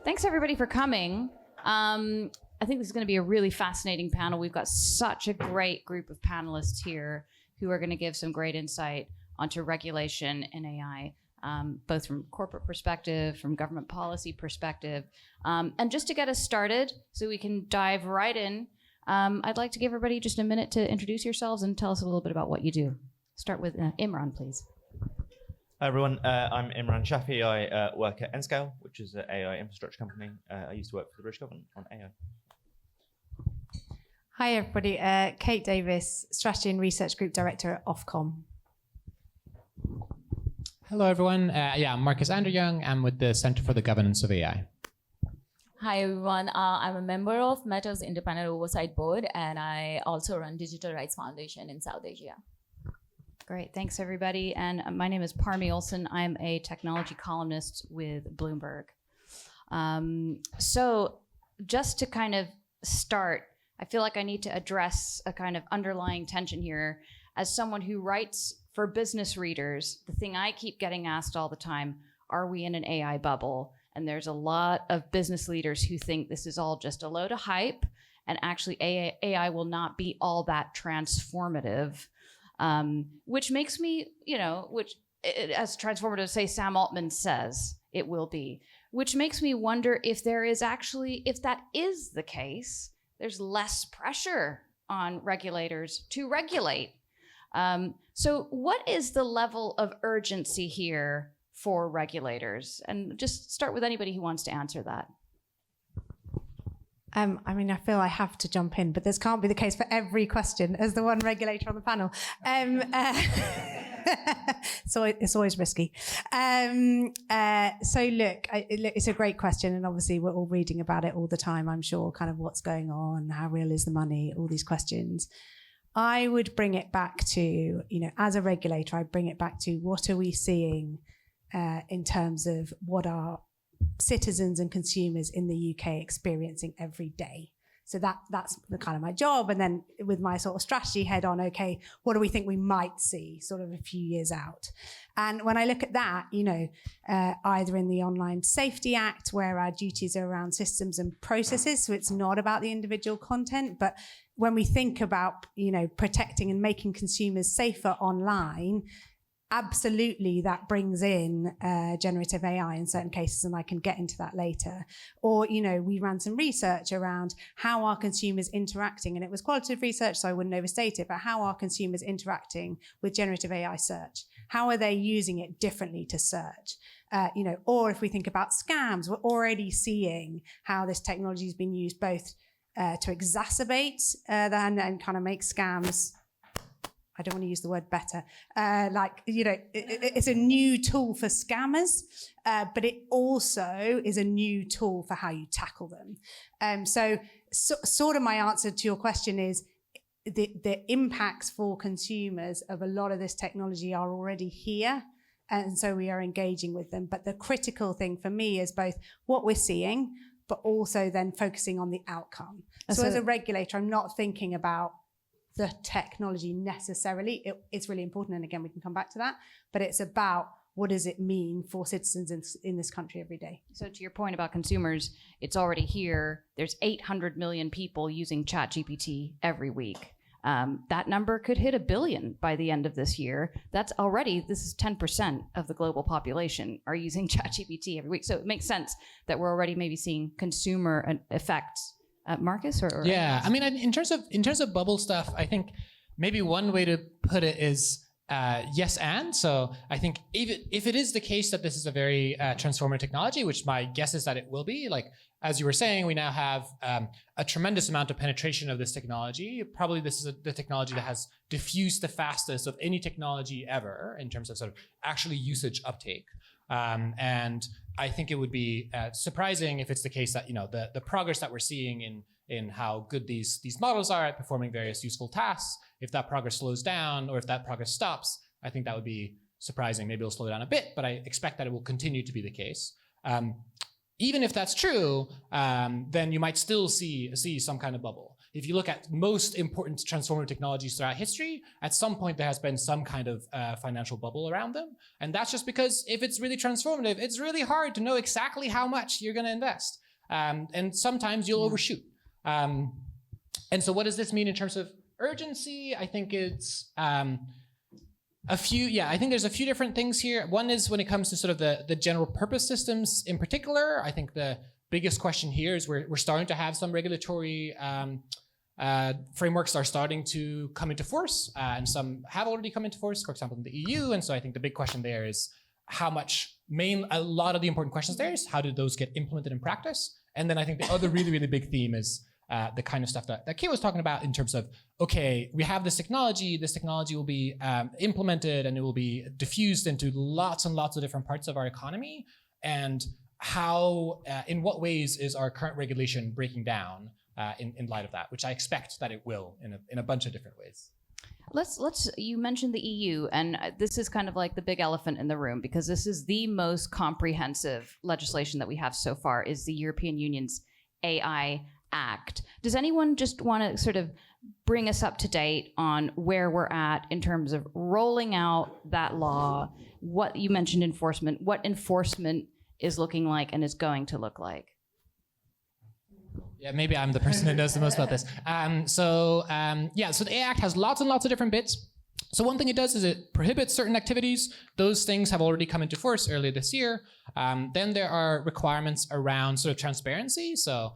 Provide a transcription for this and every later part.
Thanks everybody for coming. I think this is going to be a really fascinating panel. We've got such a great group of panelists here who are going to give some great insight onto regulation in AI, both from corporate perspective, from government policy perspective. And just to get us started, so we can dive right in, I'd like to give everybody just a minute to introduce yourselves and tell us a little bit about what you do. Start with Imran, please. Hi everyone, I'm Imran Shafi. I work at Nscale, which is an AI infrastructure company. I used to work for the British government on AI. Hi everybody, Kate Davis, Strategy and Research Group Director at Ofcom. Hello everyone, I'm Marcus Anderyoung. I'm with the Center for the Governance of AI. Hi everyone, I'm a member of Meta's Independent Oversight Board, and I also run Digital Rights Foundation in South Asia. Great, thanks everybody. And my name is Parmi Olson. I'm a technology columnist with Bloomberg. So just to kind of start, I feel like I need to address a kind of underlying tension here. As someone who writes for business readers, the thing I keep getting asked all the time, are we in an AI bubble? And there's a lot of business leaders who think this is all just a load of hype, and actually AI will not be all that transformative. Which makes me, as transformative, say Sam Altman says it will be, which makes me wonder if there is actually, if that is the case, there's less pressure on regulators to regulate. So what is the level of urgency here for regulators? And just start with anybody who wants to answer that. I feel I have to jump in, but this can't be the case for every question as the one regulator on the panel. So it's always risky. So look, it's a great question, and obviously we're all reading about it all the time, I'm sure, kind of what's going on, how real is the money, all these questions. I would bring it back to, as a regulator, I'd bring it back to what are we seeing in terms of what our citizens and consumers in the UK experiencing every day. So that's the kind of my job. And then with my sort of strategy head on, okay, what do we think we might see sort of a few years out? And when I look at that, either in the Online Safety Act, where our duties are around systems and processes, so it's not about the individual content, but when we think about, protecting and making consumers safer online, absolutely, that brings in generative AI in certain cases, and I can get into that later. Or, we ran some research around how are consumers interacting, and it was qualitative research, so I wouldn't overstate it, but how are consumers interacting with generative AI search? How are they using it differently to search? Or if we think about scams, we're already seeing how this technology has been used both to exacerbate and kind of make scams, I don't want to use the word better, it's a new tool for scammers, but it also is a new tool for how you tackle them. So sort of my answer to your question is the impacts for consumers of a lot of this technology are already here, and so we are engaging with them. But the critical thing for me is both what we're seeing, but also then focusing on the outcome. So as a regulator, I'm not thinking about the technology necessarily. It's really important, and again we can come back to that, but it's about what does it mean for citizens in this country every day. So to your point about consumers, it's already here. There's 800 million people using ChatGPT every week. That number could hit 1 billion by the end of this year. This is 10% of the global population are using ChatGPT every week. So it makes sense that we're already maybe seeing consumer effects. Marcus, or yeah, in terms of bubble stuff, I think maybe one way to put it is yes and. So I think if it is the case that this is a very transformative technology, which my guess is that it will be, like as you were saying, we now have a tremendous amount of penetration of this technology. Probably this is the technology that has diffused the fastest of any technology ever in terms of sort of actually usage uptake. And I think it would be surprising if it's the case that the progress that we're seeing in how good these models are at performing various useful tasks, if that progress slows down or if that progress stops, I think that would be surprising. Maybe it'll slow down a bit, but I expect that it will continue to be the case. even if that's true, then you might still see some kind of bubble. If you look at most important transformative technologies throughout history, at some point there has been some kind of financial bubble around them. And that's just because if it's really transformative, it's really hard to know exactly how much you're going to invest. And sometimes you'll overshoot. And so what does this mean in terms of urgency? I think it's I think there's a few different things here. One is when it comes to sort of the general purpose systems in particular. I think the biggest question here is we're starting to have some regulatory frameworks are starting to come into force, and some have already come into force, for example, in the EU. And so I think the big question there is a lot of the important questions there is how do those get implemented in practice? And then I think the other really, really big theme is the kind of stuff that Kate was talking about in terms of, okay, we have this technology will be implemented and it will be diffused into lots and lots of different parts of our economy. And how, in what ways is our current regulation breaking down in light of that, which I expect that it will in a bunch of different ways. You mentioned the EU, and this is kind of like the big elephant in the room, because this is the most comprehensive legislation that we have so far, is the European Union's AI Act. Does anyone just want to sort of bring us up to date on where we're at in terms of rolling out that law? What you mentioned enforcement, what enforcement is looking like and is going to look like? Yeah, maybe I'm the person who knows the most about this. So the AI Act has lots and lots of different bits. So one thing it does is it prohibits certain activities. Those things have already come into force earlier this year. Then there are requirements around sort of transparency. So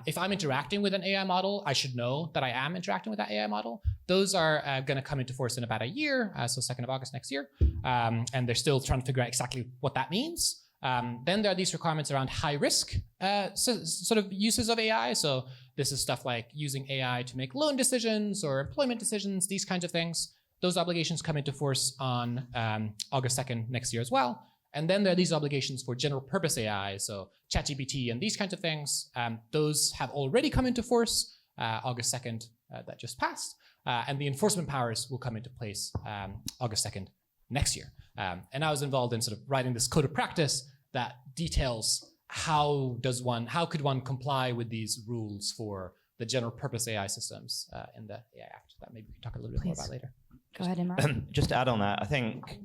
if I'm interacting with an AI model, I should know that I am interacting with that AI model. Those are going to come into force in about a year, so 2nd of August next year. And they're still trying to figure out exactly what that means. Then there are these requirements around high risk sort of uses of AI. So this is stuff like using AI to make loan decisions or employment decisions, these kinds of things. Those obligations come into force on August 2nd next year as well. And then there are these obligations for general purpose AI, so ChatGPT and these kinds of things. Those have already come into force August 2nd that just passed. And the enforcement powers will come into place August 2nd next year. And I was involved in sort of writing this code of practice that details how could one comply with these rules for the general purpose AI systems in the AI Act. That maybe we can talk a little bit more about later. Go ahead, Imran. Just to add on that, I think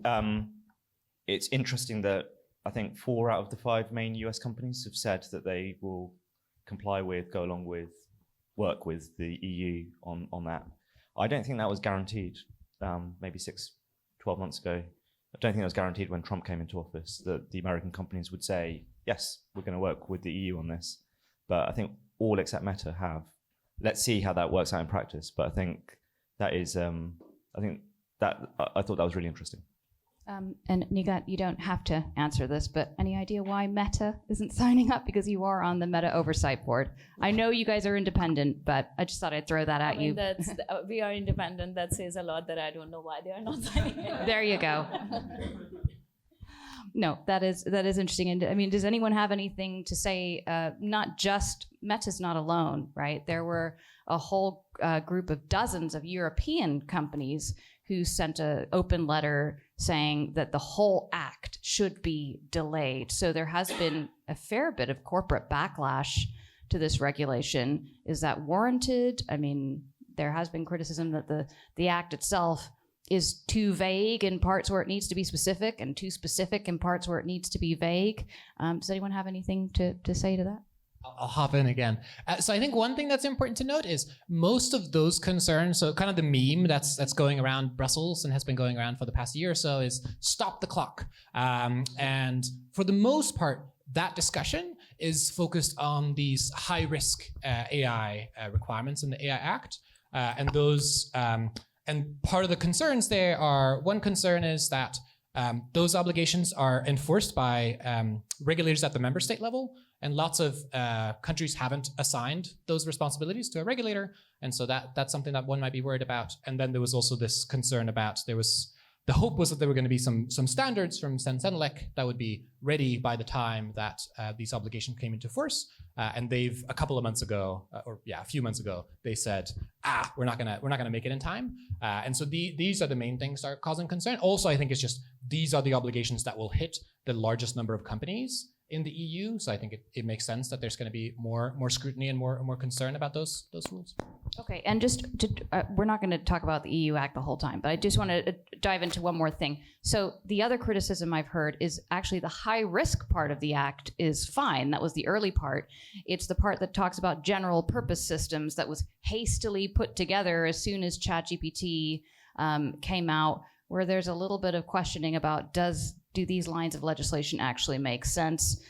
it's interesting that I think 4 out of the 5 main US companies have said that they will comply with, go along with, work with the EU on that. I don't think that was guaranteed maybe 12 months ago. I don't think that was guaranteed when Trump came into office, that the American companies would say, yes, we're going to work with the EU on this. But I think all except Meta have. Let's see how that works out in practice. But I think that is, I thought that was really interesting. And Nigat, you don't have to answer this, but any idea why Meta isn't signing up? Because you are on the Meta Oversight Board. I know you guys are independent, but I just thought I'd throw that at you. We are independent. That says a lot that I don't know why they are not signing it. There you go. No, that is interesting. And I mean, does anyone have anything to say? Not just Meta's not alone, right? There were a whole group of dozens of European companies who sent an open letter saying that the whole act should be delayed. So there has been a fair bit of corporate backlash to this regulation. Is that warranted? I mean, there has been criticism that the act itself is too vague in parts where it needs to be specific and too specific in parts where it needs to be vague. Does anyone have anything to say to that? I'll hop in again. So I think one thing that's important to note is most of those concerns, so kind of the meme that's going around Brussels and has been going around for the past year or so is stop the clock. And for the most part, that discussion is focused on these high-risk AI requirements in the AI Act. And those, and part of the concerns there are, one concern is that those obligations are enforced by regulators at the member state level. And lots of countries haven't assigned those responsibilities to a regulator. And so that's something that one might be worried about. And then there was also this concern about, the hope was that there were going to be some standards from Sensenelec that would be ready by the time that these obligations came into force. And they've a few months ago, they said, we're not gonna make it in time. And so these are the main things that are causing concern. Also, I think it's just, these are the obligations that will hit the largest number of companies. in the EU. So I think it makes sense that there's going to be more scrutiny and more concern about those rules. Okay, and just to, we're not going to talk about the EU Act the whole time, but I just want to dive into one more thing. So the other criticism I've heard is actually the high risk part of the Act is fine. That was the early part. It's the part that talks about general purpose systems that was hastily put together as soon as ChatGPT came out, where there's a little bit of questioning about do these lines of legislation actually make sense?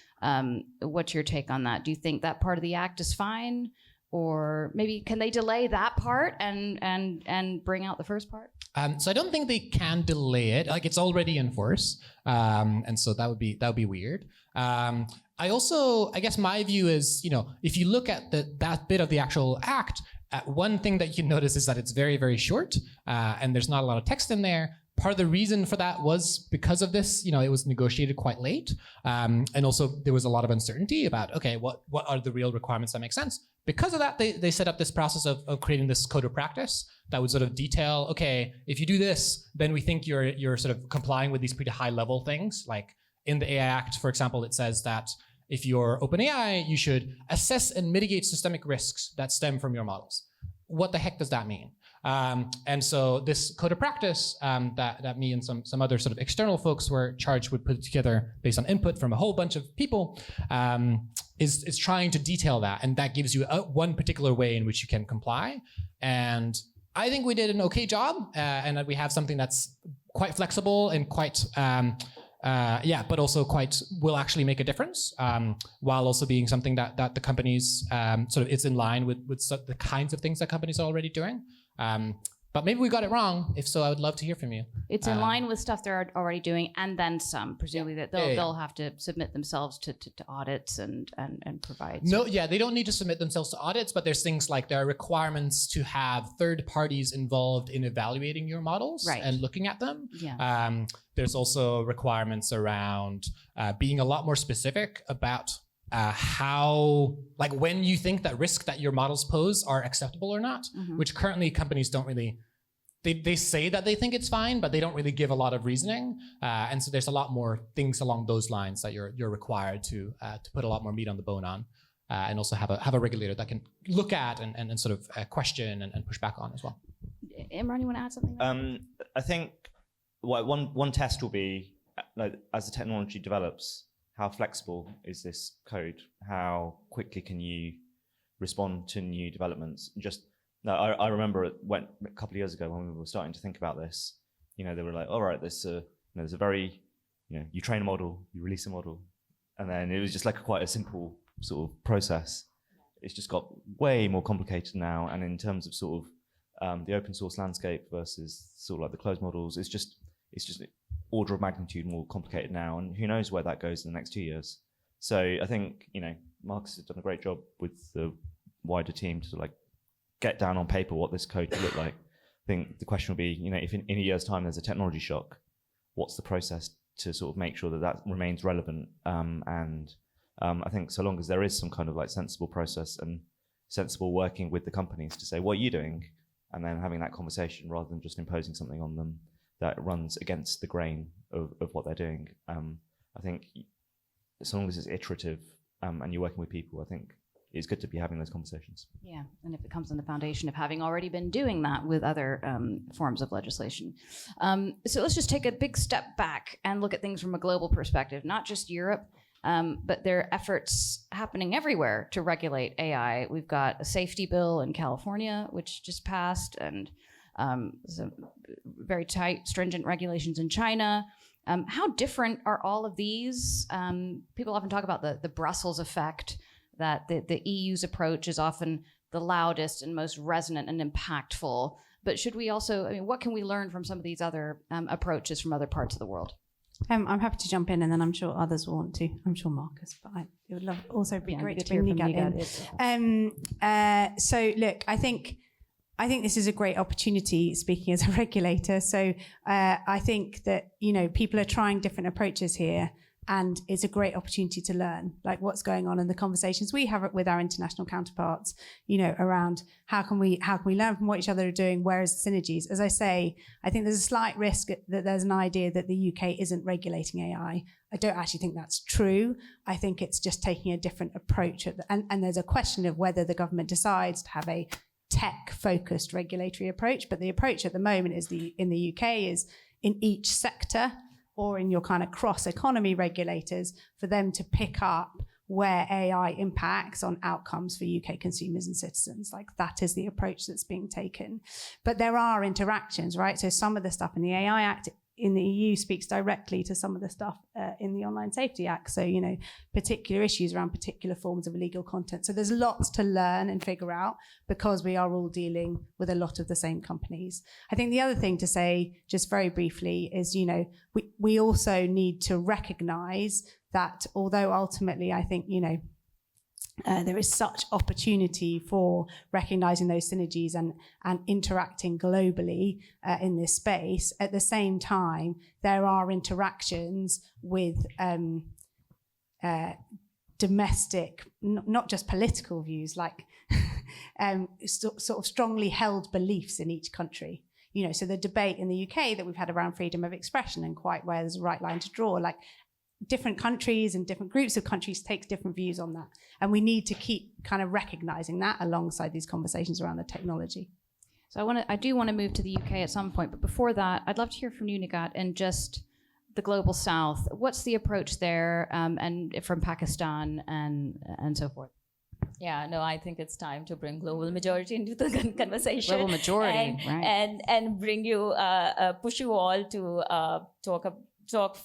What's your take on that? Do you think that part of the Act is fine? Or maybe can they delay that part and bring out the first part? So I don't think they can delay it. Like, it's already in force, and so that would be weird. I guess my view is, if you look at that bit of the actual act, one thing that you notice is that it's very, very short, and there's not a lot of text in there. Part of the reason for that was because of this, it was negotiated quite late. And also there was a lot of uncertainty about, okay, what are the real requirements that make sense? Because of that, they set up this process of creating this code of practice that would sort of detail, okay, if you do this, then we think you're sort of complying with these pretty high level things. Like in the AI Act, for example, it says that if you're OpenAI, you should assess and mitigate systemic risks that stem from your models. What the heck does that mean? And so this code of practice that me and some other sort of external folks were charged with putting together based on input from a whole bunch of people is trying to detail that. And that gives you one particular way in which you can comply. And I think we did an okay job, and that we have something that's quite flexible and quite, but also will actually make a difference, while also being something that the companies sort of it's in line with the kinds of things that companies are already doing. But maybe we got it wrong. If so, I would love to hear from you. It's in line with stuff they're already doing, and then some. Presumably that they'll have to submit themselves to audits and provide. They don't need to submit themselves to audits, but there's things like there are requirements to have third parties involved in evaluating your models and looking at them. Yeah. There's also requirements around being a lot more specific about how, like, when you think that risk that your models pose are acceptable or not, which currently companies don't really, they say that they think it's fine, but they don't really give a lot of reasoning. And so there's a lot more things along those lines that you're required to put a lot more meat on the bone on, and also have a regulator that can look at and sort of question and push back on as well. Imran, you want to add something? I think one test will be, like, as the technology develops, how flexible is this code? How quickly can you respond to new developments? I remember a couple of years ago when we were starting to think about this, they were like, all right, there's a very, you train a model, you release a model, and then it was just like quite a simple sort of process. It's just got way more complicated now. And in terms of sort of the open source landscape versus sort of like the closed models, it's just order of magnitude more complicated now, and who knows where that goes in the next 2 years. So I think, Marcus has done a great job with the wider team to like get down on paper what this code could look like. I think the question will be, if in a year's time there's a technology shock, what's the process to sort of make sure that remains relevant? I think so long as there is some kind of like sensible process and sensible working with the companies to say, what are you doing? And then having that conversation rather than just imposing something on them that runs against the grain of what they're doing. I think as long as it's iterative and you're working with people, I think it's good to be having those conversations. Yeah, and if it comes on the foundation of having already been doing that with other forms of legislation. So let's just take a big step back and look at things from a global perspective, not just Europe, but there are efforts happening everywhere to regulate AI. We've got a safety bill in California, which just passed, and some very tight, stringent regulations in China. How different are all of these? People often talk about the Brussels effect, that the EU's approach is often the loudest and most resonant and impactful. But should we also, what can we learn from some of these other approaches from other parts of the world? I'm happy to jump in, and then I'm sure others will want to. I'm sure Marcus, but it would also be great to bring Nigat in. So look, I think this is a great opportunity, speaking as a regulator. So I think that, people are trying different approaches here. And it's a great opportunity to learn, like what's going on in the conversations we have with our international counterparts, around how can we learn from what each other are doing, where is the synergies. As I say, I think there's a slight risk that there's an idea that the UK isn't regulating AI. I don't actually think that's true. I think it's just taking a different approach. And there's a question of whether the government decides to have a tech-focused regulatory approach. But the approach at the moment in the UK is in each sector, or in your kind of cross-economy regulators, for them to pick up where AI impacts on outcomes for UK consumers and citizens. Like, that is the approach that's being taken. But there are interactions, right? So some of the stuff in the AI Act in the EU speaks directly to some of the stuff in the Online Safety Act. So, particular issues around particular forms of illegal content. So there's lots to learn and figure out because we are all dealing with a lot of the same companies. I think the other thing to say, just very briefly, is, we also need to recognize that although ultimately I think, there is such opportunity for recognizing those synergies and interacting globally in this space. At the same time, there are interactions with domestic, not just political views, like sort of strongly held beliefs in each country. So the debate in the UK that we've had around freedom of expression and quite where there's a right line to draw, like, different countries and different groups of countries takes different views on that. And we need to keep kind of recognizing that alongside these conversations around the technology. So I do want to move to the UK at some point, but before that, I'd love to hear from you, Nagat, and just the global south. What's the approach there, and from Pakistan and so forth? Yeah, no, I think it's time to bring global majority into the conversation. Global majority, right? And bring you, push you all to talk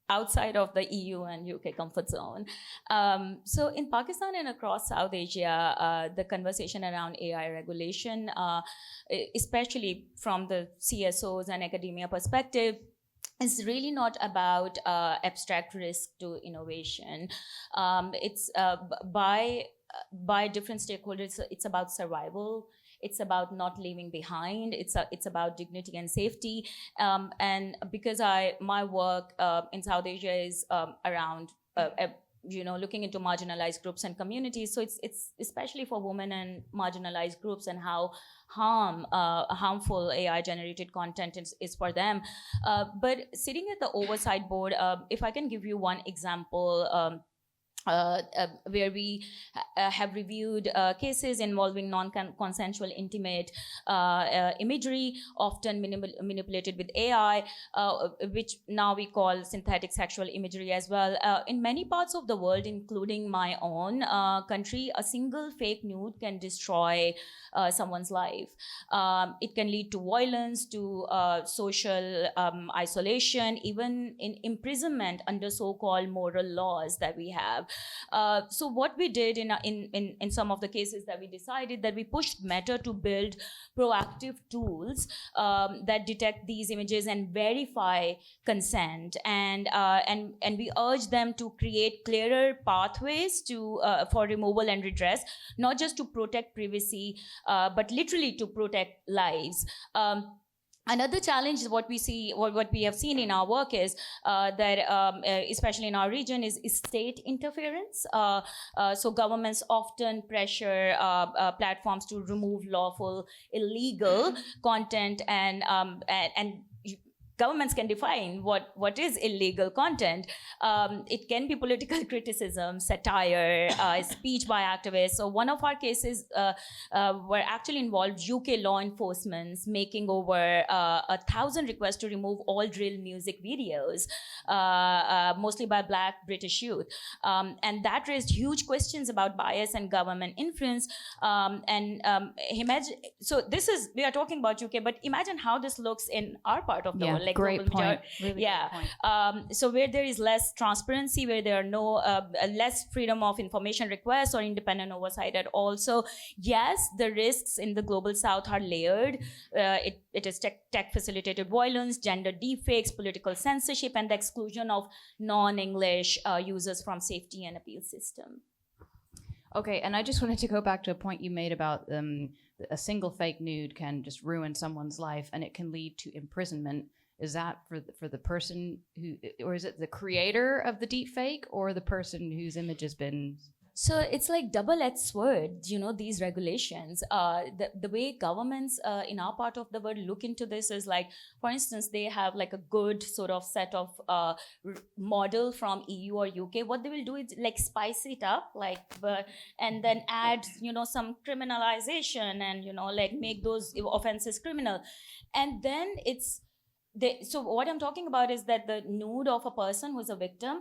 outside of the EU and UK comfort zone. So in Pakistan and across South Asia, the conversation around AI regulation, especially from the CSOs and academia perspective, is really not about abstract risk to innovation. It's by different stakeholders, it's about survival. It's about not leaving behind. It's about dignity and safety. And because my work in South Asia is around looking into marginalized groups and communities. So it's especially for women and marginalized groups and how harmful AI generated content is for them. But sitting at the oversight board, if I can give you one example. Where we have reviewed cases involving non-consensual intimate imagery, often manipulated with AI, which now we call synthetic sexual imagery as well. In many parts of the world, including my own country, a single fake nude can destroy someone's life. It can lead to violence, to social isolation, even in imprisonment under so-called moral laws that we have. So what we did in some of the cases that we decided that we pushed Meta to build proactive tools that detect these images and verify consent, and we urge them to create clearer pathways for removal and redress, not just to protect privacy, but literally to protect lives. Another challenge is what we have seen in our work is that, especially in our region, is state interference. So governments often pressure platforms to remove lawful, illegal content, and governments can define what is illegal content. It can be political criticism, satire, speech by activists. So one of our cases were actually involved UK law enforcement making over 1,000 requests to remove all drill music videos, mostly by Black British youth. And that raised huge questions about bias and government influence. Imagine, so we are talking about UK, but imagine how this looks in our part of the world. Like great point. Really yeah. Great point. So where there is less transparency, where there are no less freedom of information requests or independent oversight at all. So yes, the risks in the global south are layered. It is tech facilitated violence, gender deepfakes, political censorship, and the exclusion of non-English users from safety and appeal system. Okay, and I just wanted to go back to a point you made about a single fake nude can just ruin someone's life, and it can lead to imprisonment. Is that for the person who, or is it the creator of the deep fake, or the person whose image has been? So it's like double-edged sword, these regulations. The way governments in our part of the world look into this is like, for instance, they have like a good sort of set of model from EU or UK. What they will do is like spice it up, and then add, some criminalization and, like make those offenses criminal. And then so what I'm talking about is that the nude of a person who's a victim,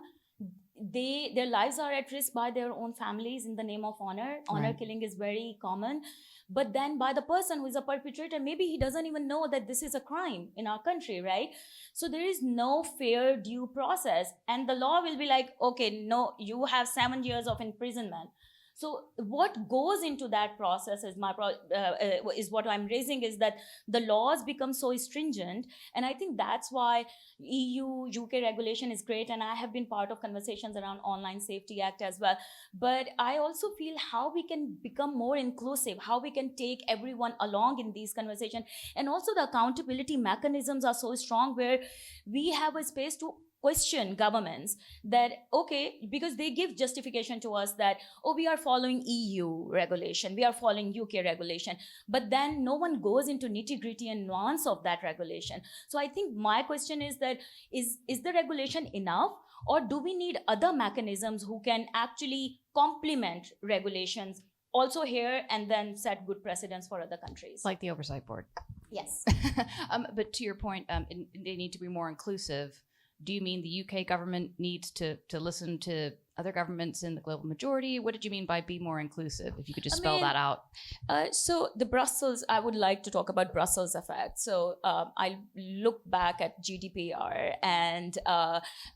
their lives are at risk by their own families in the name of honor. Honor Right. killing is very common. But then by the person who is a perpetrator, maybe he doesn't even know that this is a crime in our country, right? So there is no fair due process. And the law will be like, okay, no, you have 7 years of imprisonment. So what goes into that process is what I'm raising, is that the laws become so stringent. And I think that's why EU, UK regulation is great. And I have been part of conversations around Online Safety Act as well. But I also feel how we can become more inclusive, how we can take everyone along in these conversations. And also the accountability mechanisms are so strong where we have a space to question governments that, okay, because they give justification to us that, oh, we are following EU regulation, we are following UK regulation, but then no one goes into nitty-gritty and nuance of that regulation. So I think my question is that, is the regulation enough, or do we need other mechanisms who can actually complement regulations also here and then set good precedents for other countries? Like the oversight board. Yes. But to your point, they need to be more inclusive. Do you mean the UK government needs to listen to other governments in the global majority? What did you mean by be more inclusive? If you could just spell that out. So I would like to talk about Brussels effect. So I look back at GDPR and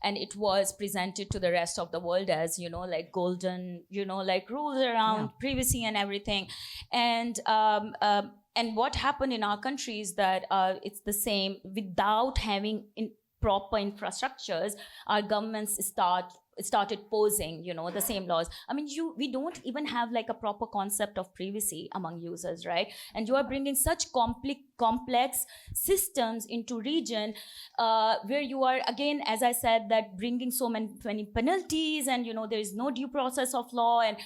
it was presented to the rest of the world as, like golden, like rules around privacy and everything. And what happened in our country is that it's the same. Without having proper infrastructures, our governments started posing, the same laws. I mean, we don't even have like a proper concept of privacy among users, right? And you are bringing such complex systems into region where you are, again, as I said, that bringing so many penalties, and there is no due process of law. And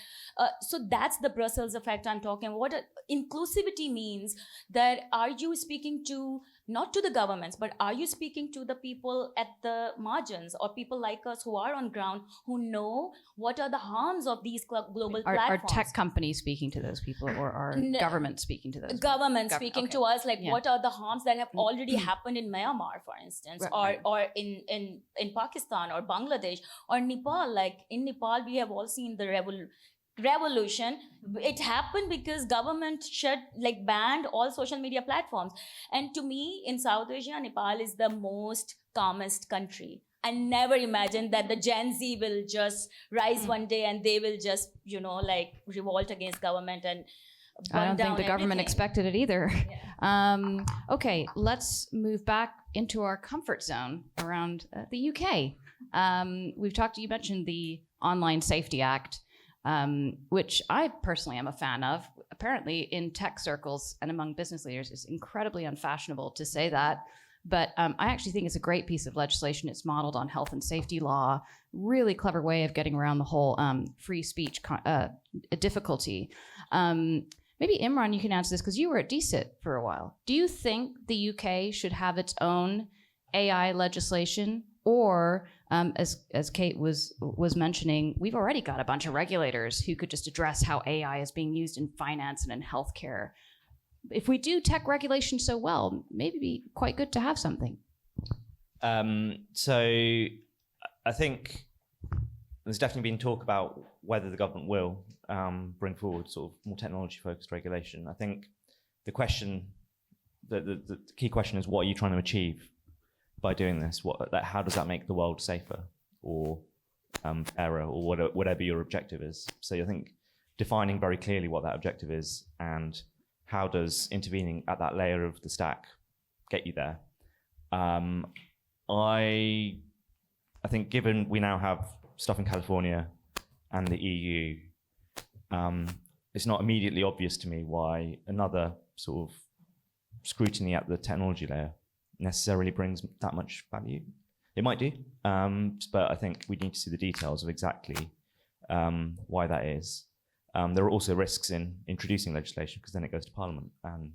so that's the Brussels effect I'm talking. What inclusivity means, that are you speaking to, not to the governments, but are you speaking to the people at the margins, or people like us who are on ground, who know what are the harms of these global platforms? Are tech companies speaking to those people, or are government speaking to those people? Government speaking to us, like what are the harms that have already happened in Myanmar, for instance, or in Pakistan or Bangladesh or Nepal. Like in Nepal, we have all seen the revolution. It happened because government banned all social media platforms. And to me, in South Asia, Nepal is the most calmest country. I never imagined that the Gen Z will just rise one day and they will just, revolt against government and burn I don't down think the government everything. expected it either. Yeah. Okay, let's move back into our comfort zone around the UK. You mentioned the Online Safety Act, which I personally am a fan of. Apparently in tech circles and among business leaders, it's incredibly unfashionable to say that. But I actually think it's a great piece of legislation. It's modeled on health and safety law. Really clever way of getting around the whole free speech difficulty. Maybe Imran, you can answer this because you were at DCIT for a while. Do you think the UK should have its own AI legislation? Or, as Kate was mentioning, we've already got a bunch of regulators who could just address how AI is being used in finance and in healthcare. If we do tech regulation so well, maybe it'd be quite good to have something. So I think there's definitely been talk about whether the government will bring forward sort of more technology-focused regulation. I think the question, the key question is, what are you trying to achieve by doing this? How does that make the world safer or fairer, or whatever your objective is? So I think defining very clearly what that objective is, and how does intervening at that layer of the stack get you there? I think given we now have stuff in California and the EU, it's not immediately obvious to me why another sort of scrutiny at the technology layer necessarily brings that much value. It might do, but I think we need to see the details of exactly why that is. There are also risks in introducing legislation because then it goes to Parliament, and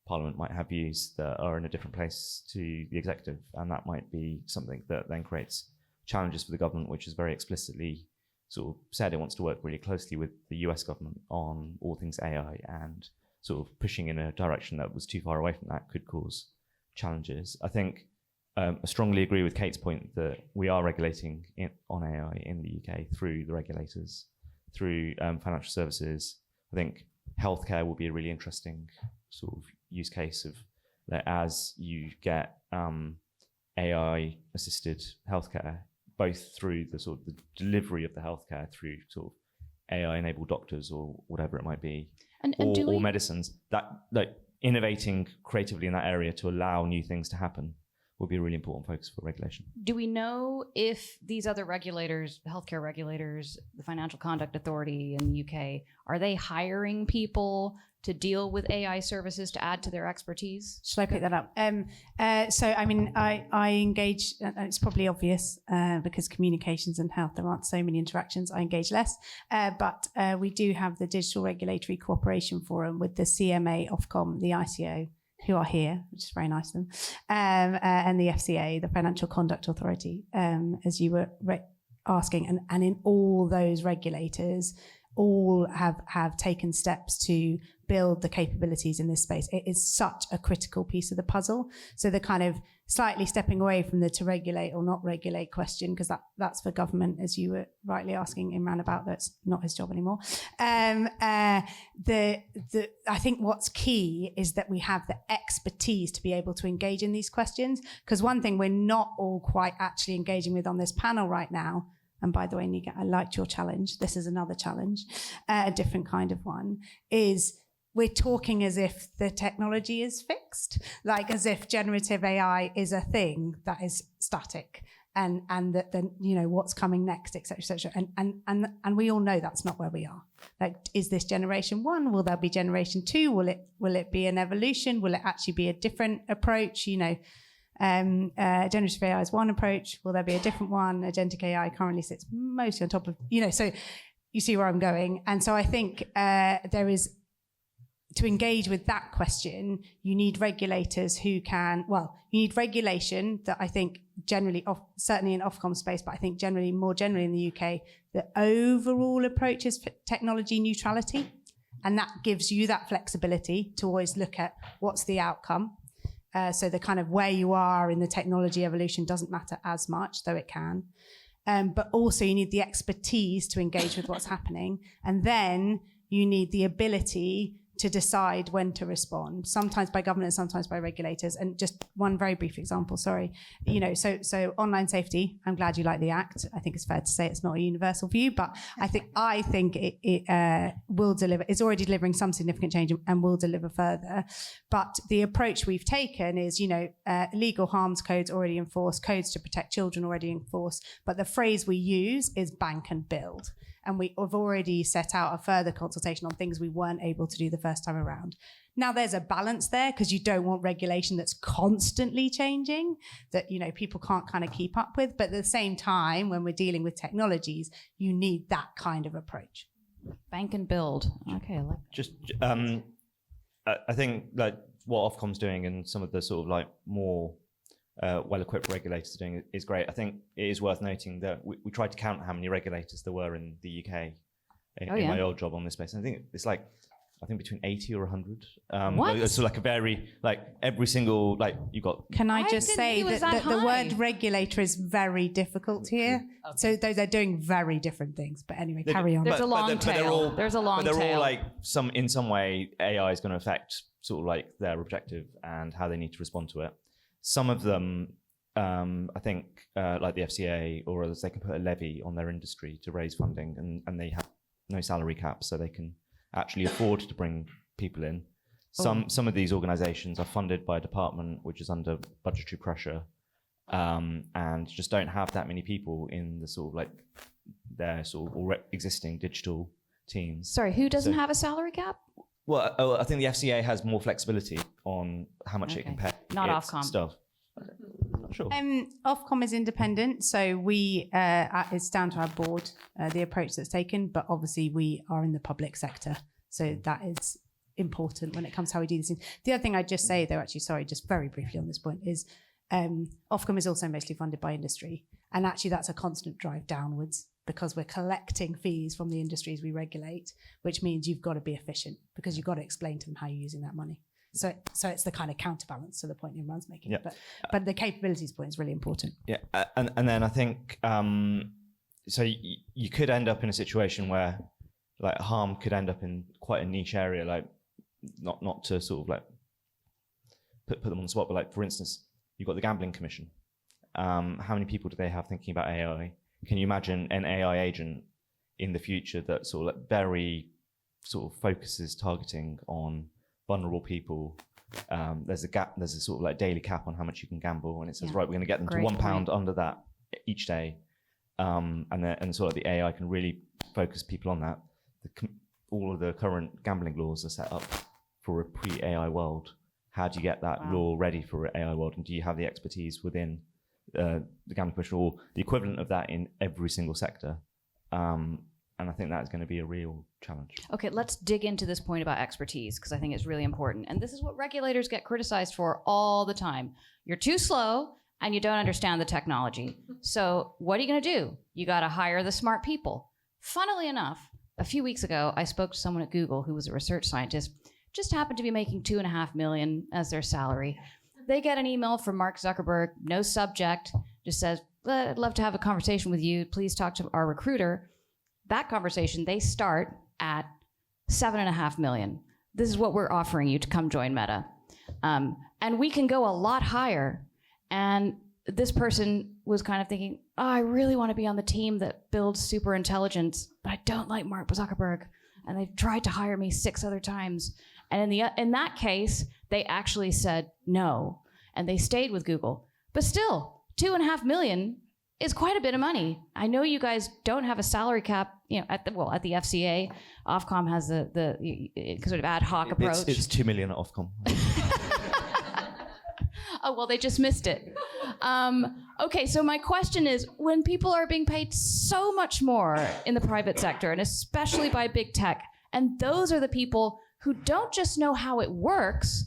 Parliament might have views that are in a different place to the executive, and that might be something that then creates challenges for the government, which is very explicitly sort of said it wants to work really closely with the US government on all things AI, and sort of pushing in a direction that was too far away from that could cause challenges. I think I strongly agree with Kate's point that we are regulating on AI in the UK through the regulators, through financial services. I think healthcare will be a really interesting sort of use case of that as you get AI assisted healthcare, both through the sort of the delivery of the healthcare through sort of AI enabled doctors or whatever it might be, or medicines, that like innovating creatively in that area to allow new things to happen will be a really important focus for regulation. Do we know if these other regulators, healthcare regulators, the Financial Conduct Authority in the UK, are they hiring people to deal with AI services to add to their expertise? Should I pick that up? So, I mean, I engage, and it's probably obvious because communications and health, there aren't so many interactions, I engage less. But we do have the Digital Regulatory Cooperation Forum with the CMA, Ofcom, the ICO, who are here, which is very nice of them, and the FCA, the Financial Conduct Authority, as you were asking. And in all those regulators, all have taken steps to build the capabilities in this space. It is such a critical piece of the puzzle. So the kind of slightly stepping away from the to regulate or not regulate question, because that's for government, as you were rightly asking Imran about, that's not his job anymore. I think what's key is that we have the expertise to be able to engage in these questions, because one thing we're not all quite actually engaging with on this panel right now, and by the way, Niga, I liked your challenge. This is another challenge, a different kind of one, is we're talking as if the technology is fixed, like as if generative AI is a thing that is static and that then, you know, what's coming next, et cetera, and we all know that's not where we are. Like, is this generation 1? Will there be generation 2? Will it be an evolution? Will it actually be a different approach? You know, generative AI is one approach. Will there be a different one? Agentic AI currently sits mostly on top of, you know, so you see where I'm going. And so I think there is, to engage with that question, you need regulators who can, well, you need regulation that I think generally, certainly in Ofcom space, but I think more generally in the UK, the overall approach is technology neutrality. And that gives you that flexibility to always look at what's the outcome. So the kind of where you are in the technology evolution doesn't matter as much, though it can. But also you need the expertise to engage with what's happening. And then you need the ability to decide when to respond, sometimes by government, sometimes by regulators. And just one very brief example, sorry. You know, so online safety, I'm glad you like the Act. I think it's fair to say it's not a universal view, but I think it will deliver. It's already delivering some significant change and will deliver further. But the approach we've taken is, you know, legal harms codes already enforced, codes to protect children already enforced. But the phrase we use is bank and build. And we have already set out a further consultation on things we weren't able to do the first time around. Now there's a balance there, because you don't want regulation that's constantly changing, that, you know, people can't kind of keep up with. But at the same time, when we're dealing with technologies, you need that kind of approach. Bank and build. Okay. I think like what Ofcom's doing and some of the sort of like more well-equipped regulators are doing is great. I think it is worth noting that we tried to count how many regulators there were in the UK in my old job on this space. And I think it's like, I think between 80 or 100. What? So like a very, like every single, like you've got... Can I just say that the word regulator is very difficult here. Okay. So they're doing very different things. But anyway, carry on. There's a long tail. There's a long tail. But they're all like, in some way, AI is going to affect sort of like their objective and how they need to respond to it. Some of them, I think, like the FCA or others, they can put a levy on their industry to raise funding, and they have no salary cap, so they can actually afford to bring people in. Some of these organisations are funded by a department which is under budgetary pressure, and just don't have that many people in the sort of like their sort of existing digital teams. Sorry, who doesn't have a salary cap? Well, I think the FCA has more flexibility on how much it can pay. Not Ofcom. Stuff. Not sure. Ofcom is independent, so it's down to our board, the approach that's taken, but obviously we are in the public sector, so that is important when it comes to how we do these things. The other thing I'd just say, though, actually, sorry, just very briefly on this point, is Ofcom is also mostly funded by industry, and actually that's a constant drive downwards because we're collecting fees from the industries we regulate, which means you've got to be efficient because you've got to explain to them how you're using that money. So it's the kind of counterbalance to the point Imran's making. Yeah. But the capabilities point is really important. Yeah, and then I think so. You could end up in a situation where like harm could end up in quite a niche area, like not to sort of like put them on the spot, but like for instance, you've got the Gambling Commission. How many people do they have thinking about AI? Can you imagine an AI agent in the future that sort of like very sort of focuses targeting on vulnerable people? There's a sort of like daily cap on how much you can gamble, and it says, right, we're going to get them Great to £1 point. under that each day, and sort of the AI can really focus people on that. All of the current gambling laws are set up for a pre-AI world. How do you get that law ready for an AI world, and do you have the expertise within the Gambling Commission or the equivalent of that in every single sector? And I think that's going to be a real challenge. Okay, let's dig into this point about expertise because I think it's really important. And this is what regulators get criticized for all the time. You're too slow and you don't understand the technology. So what are you going to do? You got to hire the smart people. Funnily enough, a few weeks ago, I spoke to someone at Google who was a research scientist, just happened to be making $2.5 million as their salary. They get an email from Mark Zuckerberg, no subject, just says, I'd love to have a conversation with you. Please talk to our recruiter. That conversation, they start at $7.5 million. This is what we're offering you to come join Meta. And we can go a lot higher. And this person was kind of thinking, I really want to be on the team that builds super intelligence, but I don't like Mark Zuckerberg. And they've tried to hire me 6 other times. And in that case, they actually said no. And they stayed with Google. But still, $2.5 million is quite a bit of money. I know you guys don't have a salary cap, at the FCA. Ofcom has the sort of ad hoc approach. It's $2 million at Ofcom. Oh, well, they just missed it. Okay, so my question is, when people are being paid so much more in the private sector, and especially by big tech, and those are the people who don't just know how it works,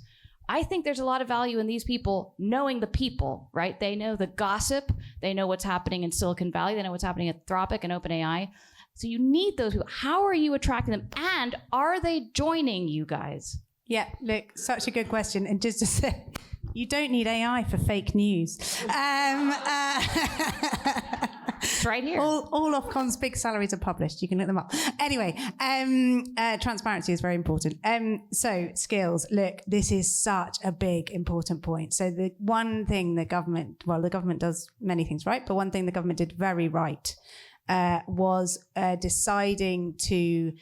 I think there's a lot of value in these people knowing the people, right? They know the gossip. They know what's happening in Silicon Valley. They know what's happening at Anthropic and OpenAI. So you need those people. How are you attracting them? And are they joining you guys? Yeah, look, such a good question. And just to say, you don't need AI for fake news. It's right here. All Ofcom's big salaries are published. You can look them up. Anyway, transparency is very important. So skills. Look, this is such a big, important point. So the one thing the government does many things right, but one thing the government did very right was deciding to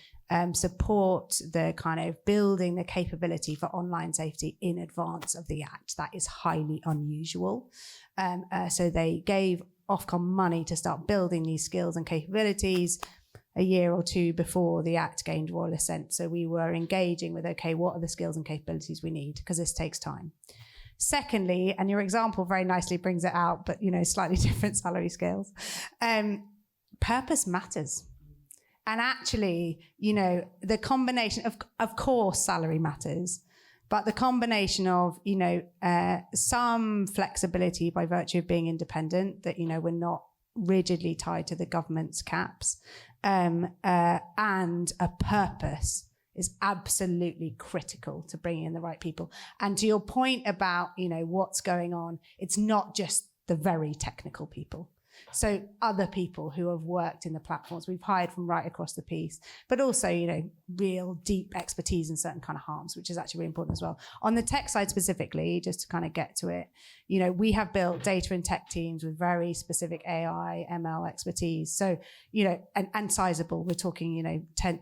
support the kind of building the capability for online safety in advance of the Act. That is highly unusual. So they gave Ofcom money to start building these skills and capabilities a year or two before the Act gained royal assent. So we were engaging with, okay, what are the skills and capabilities we need? Because this takes time. Secondly, and your example very nicely brings it out, but slightly different salary scales, purpose matters. And actually, the combination of course, salary matters, but the combination of, some flexibility by virtue of being independent, that, we're not rigidly tied to the government's caps, and a purpose is absolutely critical to bringing in the right people. And to your point about, what's going on, it's not just the very technical people. So other people who have worked in the platforms we've hired from right across the piece, but also, real deep expertise in certain kind of harms, which is actually really important as well. On the tech side specifically, just to kind of get to it, we have built data and tech teams with very specific AI, ML expertise. So, and sizable, we're talking, 10,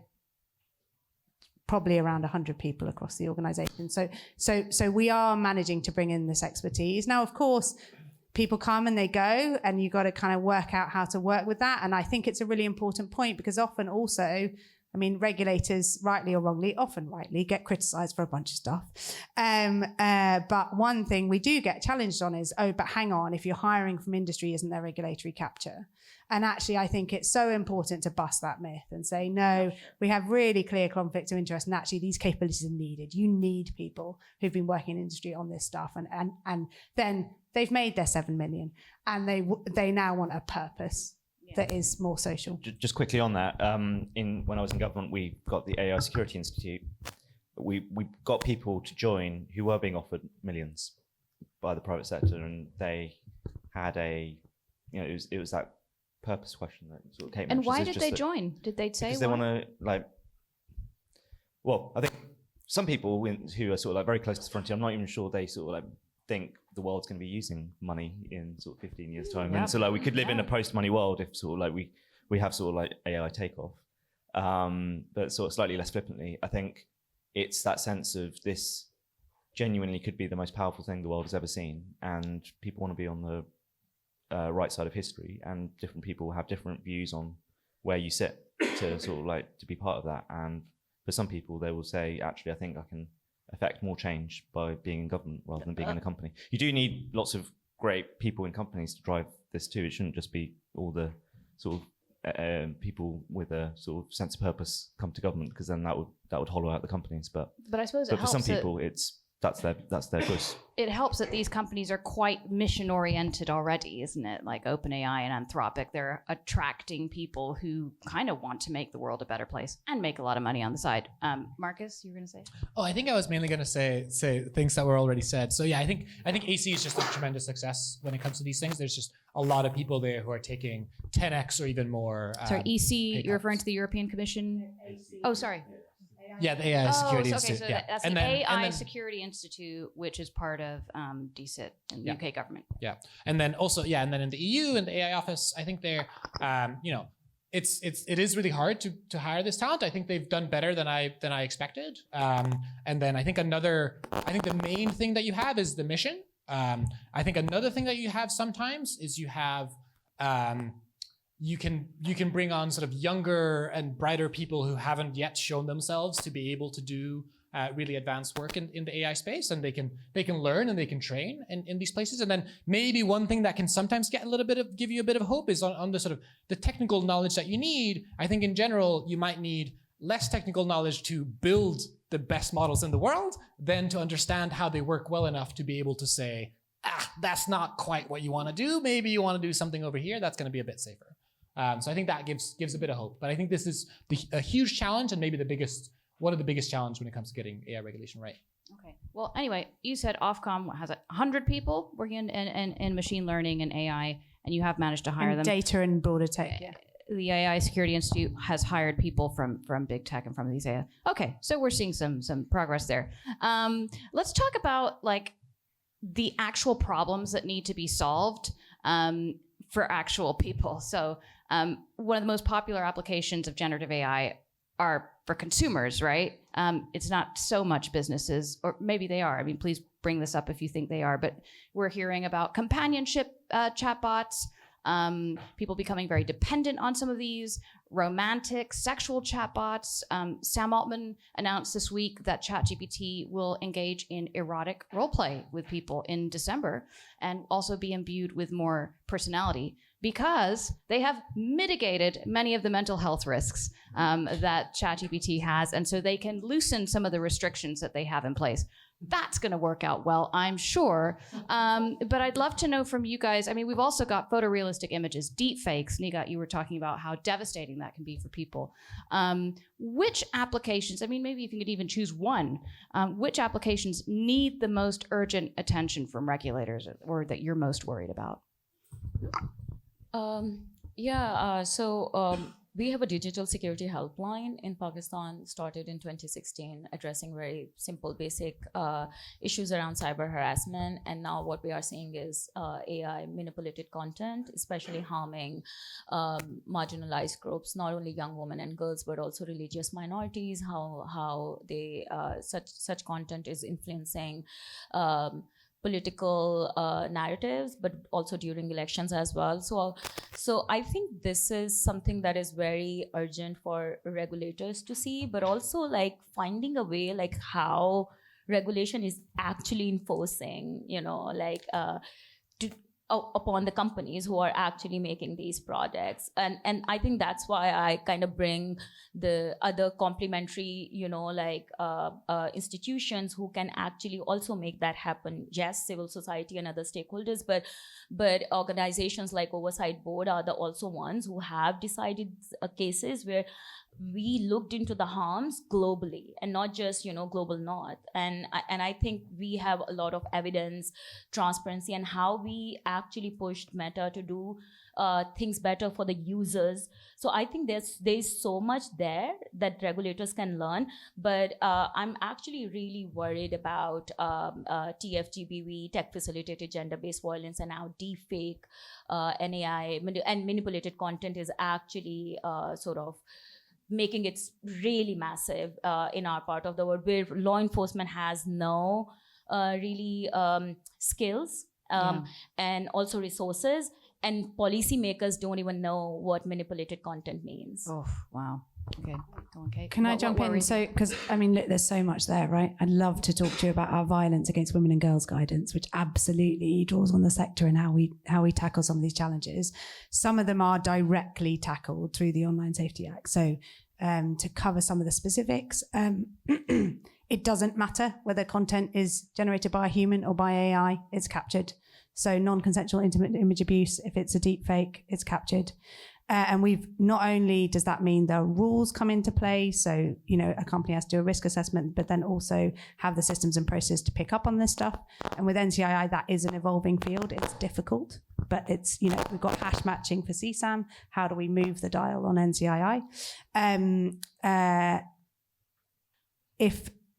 probably around 100 people across the organization. So we are managing to bring in this expertise. Now, of course, people come and they go, and you've got to kind of work out how to work with that. And I think it's a really important point because often also, I mean, regulators, rightly or wrongly, often rightly, get criticised for a bunch of stuff. But one thing we do get challenged on is, oh, but hang on, if you're hiring from industry, isn't there regulatory capture? And actually, I think it's so important to bust that myth and say, no, we have really clear conflict of interest, and actually these capabilities are needed. You need people who've been working in industry on this stuff, and then they've made their 7 million, and they now want a purpose that is more social. Just quickly on that, when I was in government, we got the AI Security Institute. We got people to join who were being offered millions by the private sector, and they had it was that purpose question that sort of came. And why did they join? Did they say? Because they want to Well, I think some people who are sort of very close to the frontier, I'm not even sure they sort of think the world's going to be using money in sort of 15 years time. Yeah. And so we could live in a post-money world if sort of we have sort of AI takeoff. But sort of slightly less flippantly, I think it's that sense of this genuinely could be the most powerful thing the world has ever seen, and people want to be on the right side of history, and different people have different views on where you sit to sort of to be part of that. And for some people, they will say, actually, I think I can affect more change by being in government rather than being in a company. You do need lots of great people in companies to drive this too. It shouldn't just be all the sort of people with a sort of sense of purpose come to government, because then that would hollow out the companies. But I suppose for some people, that's their choice. It helps that these companies are quite mission oriented already, isn't it? Like OpenAI and Anthropic, they're attracting people who kind of want to make the world a better place and make a lot of money on the side. Marcus, you were going to say? Oh, I think I was mainly going to say things that were already said. So yeah, I think AC is just a tremendous success when it comes to these things. There's just a lot of people there who are taking 10x or even more. Sorry, EC, you're referring to the European Commission? Oh, sorry. Yeah, the AI Security Institute. So yeah. that's AI Security Institute, which is part of DCIT in the UK government. Yeah, and then also and then in the EU and the AI office, I think they're, it is really hard to hire this talent. I think they've done better than I expected. And then I think the main thing that you have is the mission. I think another thing that you have sometimes is you have. You can bring on sort of younger and brighter people who haven't yet shown themselves to be able to do really advanced work in the AI space, and they can learn and they can train in these places. And then maybe one thing that can sometimes give you a bit of hope is on the sort of the technical knowledge that you need. I think in general you might need less technical knowledge to build the best models in the world than to understand how they work well enough to be able to say, that's not quite what you want to do. Maybe you want to do something over here that's going to be a bit safer. So I think that gives a bit of hope. But I think this is a huge challenge, and maybe one of the biggest challenges when it comes to getting AI regulation right. Okay. Well, anyway, you said Ofcom has 100 people working in machine learning and AI, and you have managed to hire them. Data and broader tech, yeah. The AI Security Institute has hired people from big tech and from these AI. Okay, so we're seeing some progress there. Let's talk about the actual problems that need to be solved for actual people. So one of the most popular applications of generative AI are for consumers, right? It's not so much businesses, or maybe they are. I mean, please bring this up if you think they are. But we're hearing about companionship chatbots, people becoming very dependent on some of these, romantic, sexual chatbots. Sam Altman announced this week that ChatGPT will engage in erotic roleplay with people in December and also be imbued with more personality, because they have mitigated many of the mental health risks that ChatGPT has, and so they can loosen some of the restrictions that they have in place. That's going to work out well, I'm sure. But I'd love to know from you guys. I mean, we've also got photorealistic images, deep fakes. Nigat, you were talking about how devastating that can be for people. Which applications, I mean, maybe if you could even choose one, which applications need the most urgent attention from regulators, or that you're most worried about? We have a digital security helpline in Pakistan, started in 2016, addressing very simple, basic issues around cyber harassment. And now what we are seeing is AI manipulated content, especially harming marginalized groups, not only young women and girls, but also religious minorities, how they such content is influencing political narratives, but also during elections as well. So I think this is something that is very urgent for regulators to see, but also like finding a way like how regulation is actually enforcing, upon the companies who are actually making these projects. And I think that's why I kind of bring the other complementary, institutions who can actually also make that happen. Yes, civil society and other stakeholders, but organizations like Oversight Board are the also ones who have decided cases where we looked into the harms globally and not just global north, and I think we have a lot of evidence, transparency, and how we actually pushed Meta to do things better for the users. So I think there's so much there that regulators can learn, but I'm actually really worried about TFGBV, tech facilitated gender-based violence, and how deepfake and AI and manipulated content is actually sort of making it really massive in our part of the world, where law enforcement has no really skills and also resources, and policymakers don't even know what manipulated content means. Oh, wow. Okay, go on, Kate. Can I jump in? So, because I mean, look, there's so much there, right? I'd love to talk to you about our violence against women and girls guidance, which absolutely draws on the sector and how we tackle some of these challenges. Some of them are directly tackled through the Online Safety Act. So, to cover some of the specifics, it doesn't matter whether content is generated by a human or by AI; it's captured. So, non-consensual intimate image abuse, if it's a deep fake, it's captured. And we've not only does that mean the rules come into play, so a company has to do a risk assessment, but then also have the systems and processes to pick up on this stuff. And with NCII, that is an evolving field. It's difficult, but it's we've got hash matching for CSAM. How do we move the dial on NCII? And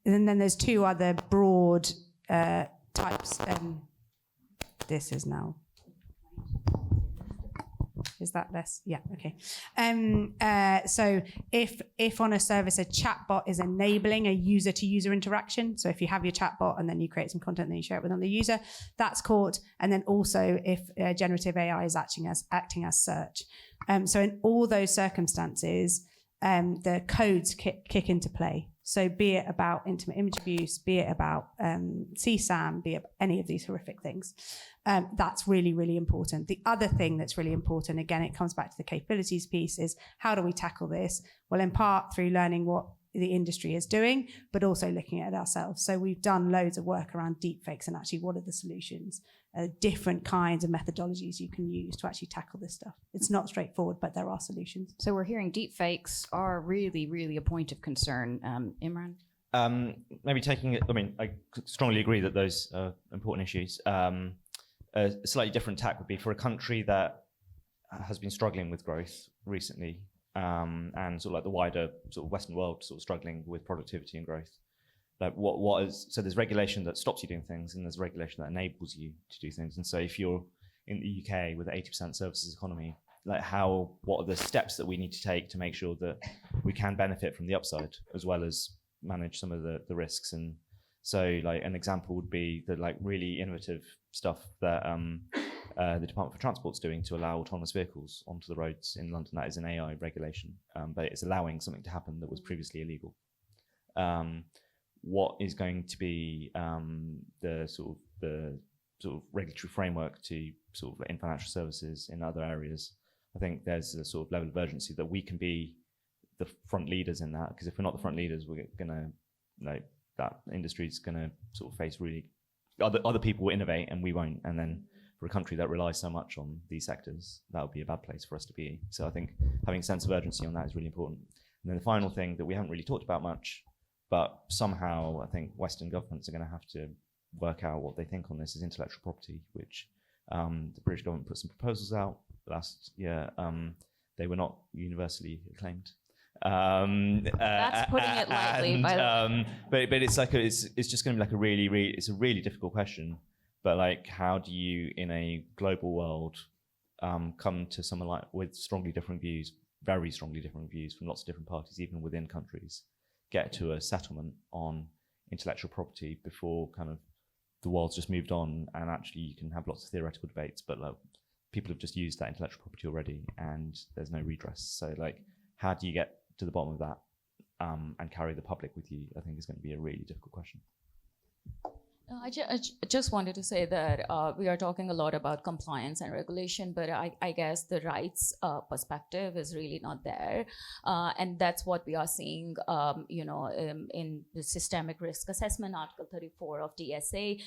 then there's two other broad types. This is now. Is that less? Yeah, okay. So if on a service a chatbot is enabling a user-to-user interaction, so if you have your chatbot and then you create some content and then you share it with another user, that's caught. And then also if generative AI is acting as search. So in all those circumstances, the codes kick into play. So be it about intimate image abuse, be it about CSAM, be it any of these horrific things. That's really, really important. The other thing that's really important, again, it comes back to the capabilities piece, is how do we tackle this? Well, in part through learning what the industry is doing, but also looking at it ourselves. So we've done loads of work around deepfakes and actually what are the solutions, different kinds of methodologies you can use to actually tackle this stuff. It's not straightforward, but there are solutions. So we're hearing deepfakes are really, really a point of concern. Imran? Maybe taking it, I strongly agree that those are important issues. A slightly different tack would be for a country that has been struggling with growth recently, and sort of like the wider sort of Western world sort of struggling with productivity and growth. Like so there's regulation that stops you doing things, and there's regulation that enables you to do things. And so if you're in the UK with an 80% services economy, like what are the steps that we need to take to make sure that we can benefit from the upside as well as manage some of the risks? And so like an example would be the like really innovative stuff that the Department for Transport's doing to allow autonomous vehicles onto the roads in London. That is an AI regulation, but it's allowing something to happen that was previously illegal. What is going to be the sort of regulatory framework to sort of in financial services in other areas? I think there's a sort of level of urgency that we can be the front leaders in that, because if we're not the front leaders, we're gonna that industry is gonna sort of face really other people will innovate and we won't, and then for a country that relies so much on these sectors, that would be a bad place for us to be. So I think having a sense of urgency on that is really important. And then the final thing that we haven't really talked about much, but somehow I think Western governments are going to have to work out what they think on this, is intellectual property, which the British government put some proposals out last year. They were not universally acclaimed. That's putting it lightly. But it's like it's just going to be like a really difficult question. But like, how do you, in a global world, come to someone like with strongly different views, very strongly different views from lots of different parties, even within countries, get to a settlement on intellectual property before kind of the world's just moved on, and actually you can have lots of theoretical debates, but like, people have just used that intellectual property already, and there's no redress. So like, how do you get to the bottom of that and carry the public with you? I think is going to be a really difficult question. I just wanted to say that we are talking a lot about compliance and regulation, but I guess the rights perspective is really not there. And that's what we are seeing, in the systemic risk assessment, Article 34 of DSA,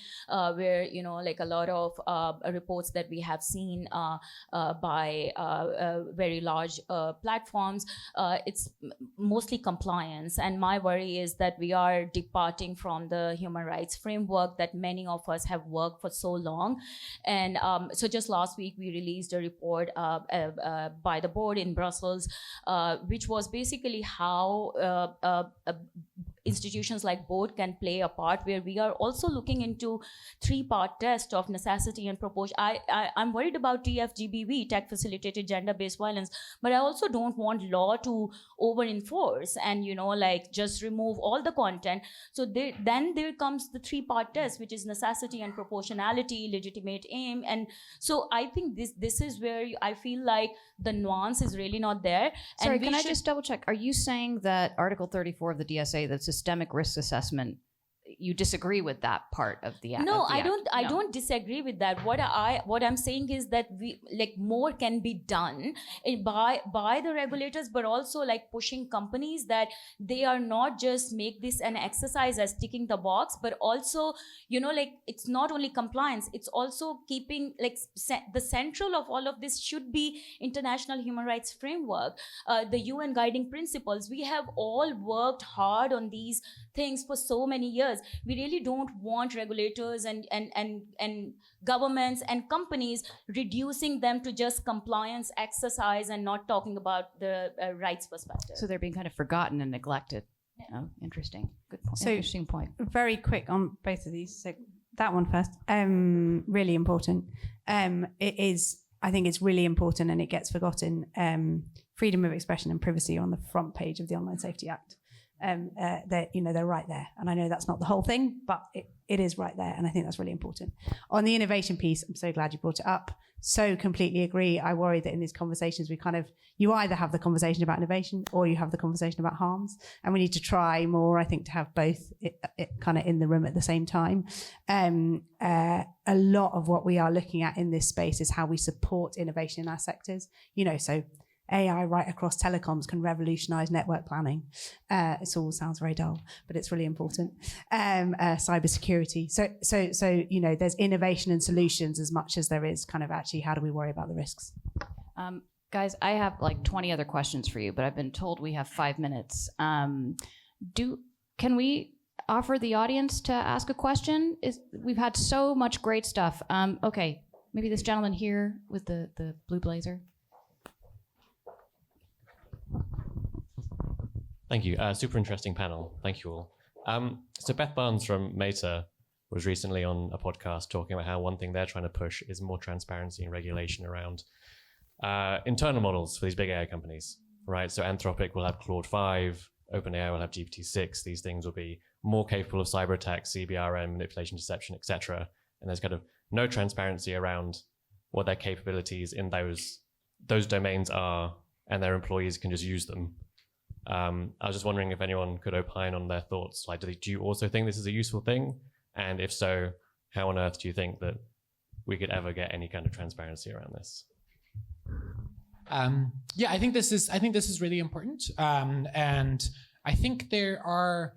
where, like a lot of reports that we have seen by very large platforms, it's mostly compliance. And my worry is that we are departing from the human rights framework that many of us have worked for so long. And so just last week, we released a report by the board in Brussels, which was basically how institutions like board can play a part, where we are also looking into three-part test of necessity and proportion. I'm worried about TFGBV, tech facilitated gender-based violence, but I also don't want law to over-enforce and, like just remove all the content. So then there comes the three-part test, which is necessity and proportionality, legitimate aim. And so I think this is where I feel like the nuance is really not there. Sorry, and can I just double check? Are you saying that Article 34 of the DSA, the systemic risk assessment, you disagree with that part of the act? No, of the I act? don't. I don't disagree with that. What I'm saying is that we more can be done by the regulators, but also like pushing companies that they are not just make this an exercise as ticking the box, but also like it's not only compliance, it's also keeping like the central of all of this should be international human rights framework, the UN guiding principles. We have all worked hard on these things for so many years. We really don't want regulators and governments and companies reducing them to just compliance exercise and not talking about the rights perspective. So they're being kind of forgotten and neglected. Oh, interesting. Good point. So- Interesting point. Very quick on both of these. So that one first. Really important. I think it's really important, and it gets forgotten. Freedom of expression and privacy on the front page of the Online Safety Act. They're right there, and I know that's not the whole thing, but it is right there, and I think that's really important. On the innovation piece, I'm so glad you brought it up. So completely agree. I worry that in these conversations you either have the conversation about innovation or you have the conversation about harms, and we need to try more, I think, to have both kind of in the room at the same time. A lot of what we are looking at in this space is how we support innovation in our sectors. So AI right across telecoms can revolutionize network planning. It all sounds very dull, but it's really important. Cybersecurity. So there's innovation and solutions as much as there is kind of actually how do we worry about the risks. Guys, I have like 20 other questions for you, but I've been told we have 5 minutes. Can we offer the audience to ask a question? We've had so much great stuff. Okay, maybe this gentleman here with the blue blazer. Thank you. Super interesting panel. Thank you all. So Beth Barnes from Meta was recently on a podcast talking about how one thing they're trying to push is more transparency and regulation around internal models for these big AI companies, right? So Anthropic will have Claude 5, OpenAI will have GPT-6. These things will be more capable of cyber attacks, CBRN, manipulation, deception, etc. And there's kind of no transparency around what their capabilities in those domains are, and their employees can just use them. I was just wondering if anyone could opine on their thoughts. Like, do you also think this is a useful thing? And if so, how on earth do you think that we could ever get any kind of transparency around this? I think this is really important. And I think there are,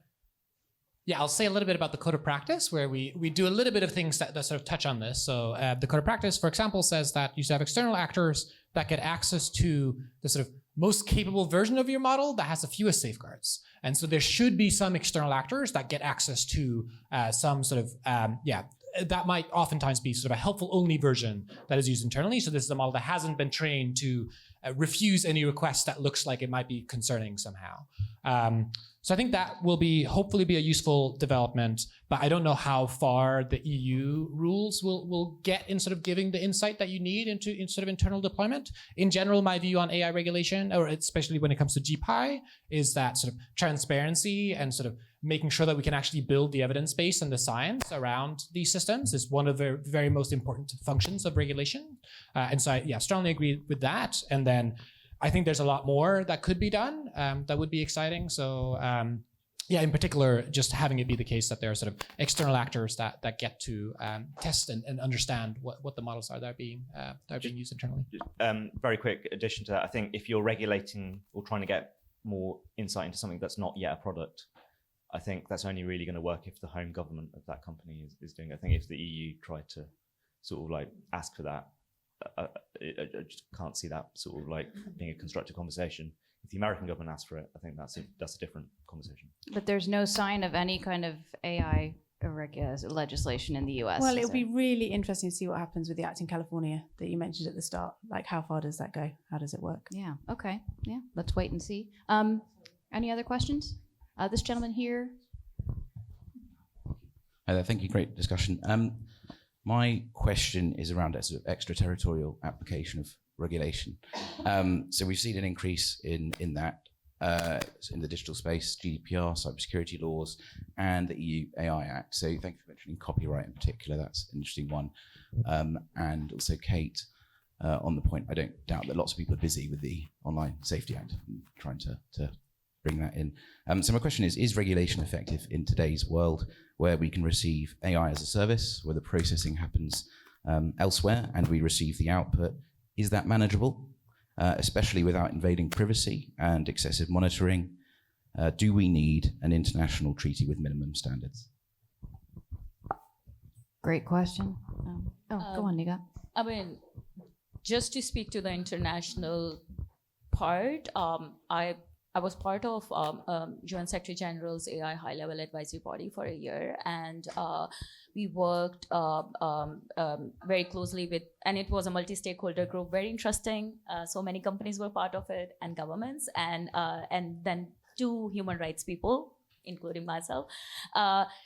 I'll say a little bit about the code of practice, where we do a little bit of things that sort of touch on this. So the code of practice, for example, says that you should have external actors that get access to the sort of most capable version of your model that has the fewest safeguards. And so there should be some external actors that get access to some sort of, that might oftentimes be sort of a helpful only version that is used internally. So this is a model that hasn't been trained to refuse any request that looks like it might be concerning somehow. So I think that will hopefully be a useful development, but I don't know how far the EU rules will get in sort of giving the insight that you need in sort of internal deployment. In general, my view on AI regulation, or especially when it comes to GPI, is that sort of transparency and sort of making sure that we can actually build the evidence base and the science around these systems is one of the very most important functions of regulation. And so I strongly agree with that. And then I think there's a lot more that could be done that would be exciting. So in particular, just having it be the case that there are sort of external actors that get to test and understand what the models are that are being used internally. Very quick addition to that, I think if you're regulating or trying to get more insight into something that's not yet a product, I think that's only really going to work if the home government of that company is doing it. I think if the EU tried to sort of like ask for that, I just can't see that sort of like being a constructive conversation. If the American government asks for it, I think that's a different conversation. But there's no sign of any kind of AI legislation in the US. Well, it'll be really interesting to see what happens with the Act in California that you mentioned at the start. Like, how far does that go? How does it work? Yeah. Okay. Yeah. Let's wait and see. Any other questions? This gentleman here. Hi there. Thank you. Great discussion. My question is around a sort of extraterritorial application of regulation. So we've seen an increase in that in the digital space, GDPR, cybersecurity laws, and the EU AI Act. So thank you for mentioning copyright in particular. That's an interesting one. And also Kate, on the point, I don't doubt that lots of people are busy with the Online Safety Act and trying to bring that in. So my question is regulation effective in today's world where we can receive AI as a service, where the processing happens elsewhere and we receive the output? Is that manageable, especially without invading privacy and excessive monitoring? Do we need an international treaty with minimum standards? Great question. Go on, Niga. I mean, just to speak to the international part, I was part of UN Secretary General's AI high-level advisory body for a year, and we worked very closely with, and it was a multi-stakeholder group, very interesting. So many companies were part of it, and governments, and then 2 human rights people, including myself.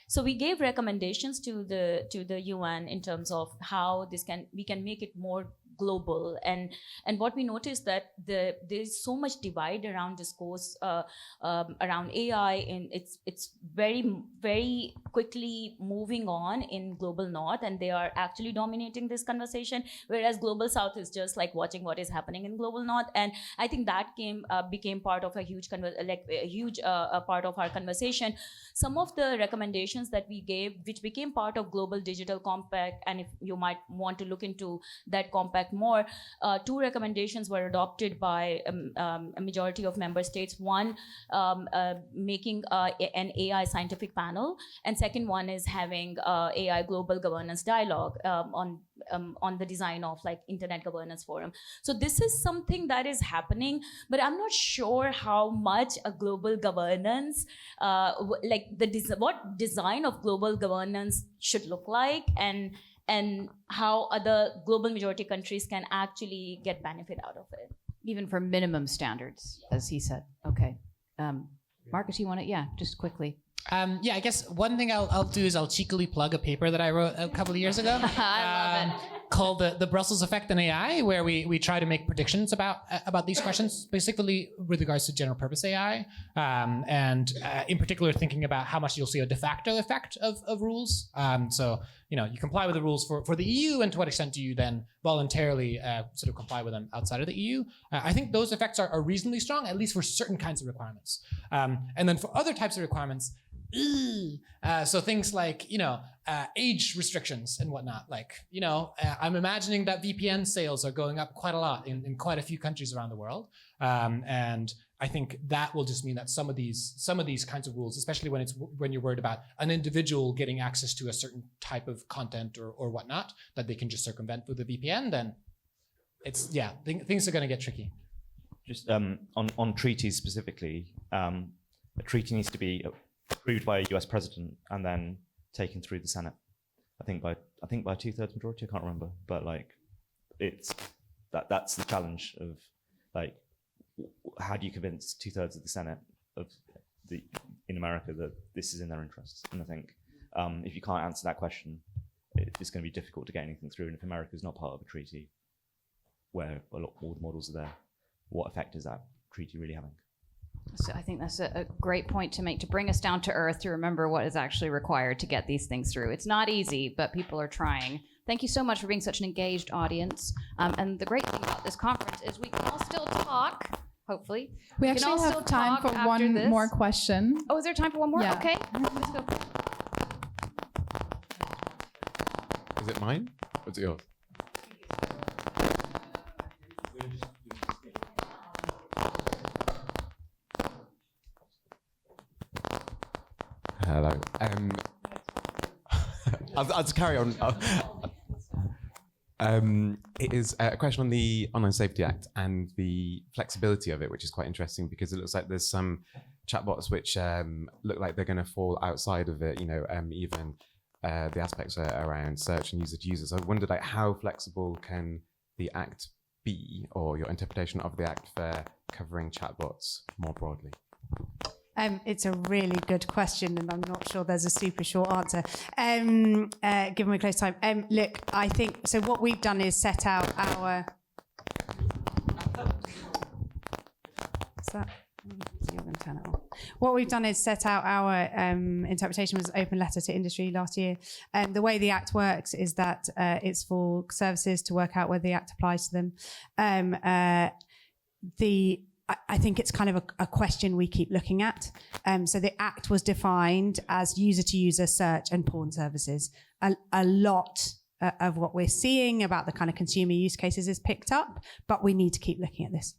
So we gave recommendations to the UN in terms of how we can make it more global, and what we noticed that there's so much divide around discourse around AI, and it's very, very quickly moving on in global north, and they are actually dominating this conversation, whereas global south is just like watching what is happening in global north. And I think that became part of a huge part of our conversation. Some of the recommendations that we gave, which became part of Global Digital Compact, and if you might want to look into that compact more, 2 recommendations were adopted by a majority of member states. One, making an AI scientific panel, and second one is having AI global governance dialogue on the design of like Internet Governance Forum. So this is something that is happening, but I'm not sure how much a global governance, what design of global governance should look like, and how other global majority countries can actually get benefit out of it. Even for minimum standards, as he said. Okay. Marcus, you want to? Yeah, just quickly. I guess one thing I'll do is I'll cheekily plug a paper that I wrote a couple of years ago. I love it. Called the Brussels Effect in AI, where we try to make predictions about these questions, specifically with regards to general purpose AI, and in particular thinking about how much you'll see a de facto effect of rules. So you comply with the rules for the EU, and to what extent do you then voluntarily sort of comply with them outside of the EU? I think those effects are reasonably strong, at least for certain kinds of requirements. And then for other types of requirements, so things like age restrictions and whatnot. Like I'm imagining that VPN sales are going up quite a lot in quite a few countries around the world, and I think that will just mean that some of these kinds of rules, especially when you're worried about an individual getting access to a certain type of content or whatnot that they can just circumvent with a VPN, then things are going to get tricky. Just on treaties specifically, a treaty needs to be approved by a US president and then taken through the Senate. I think by a 2/3 majority. I can't remember, but like that's the challenge of like how do you convince 2/3 of the Senate of in America that this is in their interests. And I think if you can't answer that question, it's going to be difficult to get anything through. And if America is not part of a treaty where a lot all the models are there, what effect is that treaty really having? So I think that's a great point to make, to bring us down to earth, to remember what is actually required to get these things through. It's not easy, but people are trying. Thank you so much for being such an engaged audience. And the great thing about this conference is we can all still talk, hopefully. We can actually all have still time talk for after one this. more question. Oh, is there time for one more? Yeah. Okay, let's go. Is it mine? Or is it yours? Hello. I'll just carry on. It is a question on the Online Safety Act and the flexibility of it, which is quite interesting because it looks like there's some chatbots which look like they're going to fall outside of it. Even the aspects around search and user to user. So I wondered, like, how flexible can the Act be, or your interpretation of the Act for covering chatbots more broadly? It's a really good question, and I'm not sure there's a super short answer. Given we're close to time, look, I think so. What we've done is set out our. What's that? You're going to turn it on. What we've done is set out our interpretation was open letter to industry last year. The way the Act works is that it's for services to work out whether the Act applies to them. I think it's kind of a question we keep looking at. So the Act was defined as user-to-user search and porn services. A lot of what we're seeing about the kind of consumer use cases is picked up, but we need to keep looking at this.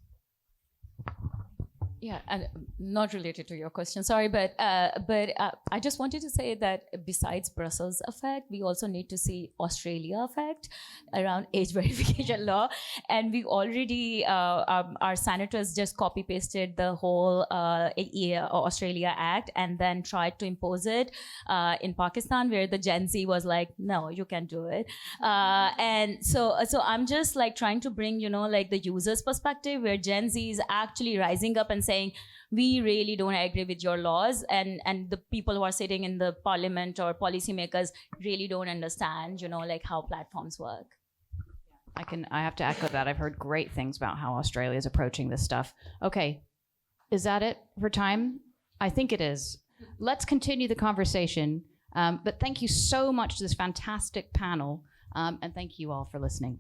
Yeah, and not related to your question, sorry, but I just wanted to say that besides Brussels effect, we also need to see Australia effect around age verification law, and we already our senators just copy pasted the whole Australia Act and then tried to impose it in Pakistan, where the Gen Z was like, no, you can't do it, and so I'm just like trying to bring like the user's perspective, where Gen Z is actually rising up and saying, we really don't agree with your laws, and the people who are sitting in the parliament or policymakers really don't understand, like how platforms work. I have to echo that. I've heard great things about how Australia is approaching this stuff. Okay, is that it for time? I think it is. Let's continue the conversation. But thank you so much to this fantastic panel, and thank you all for listening.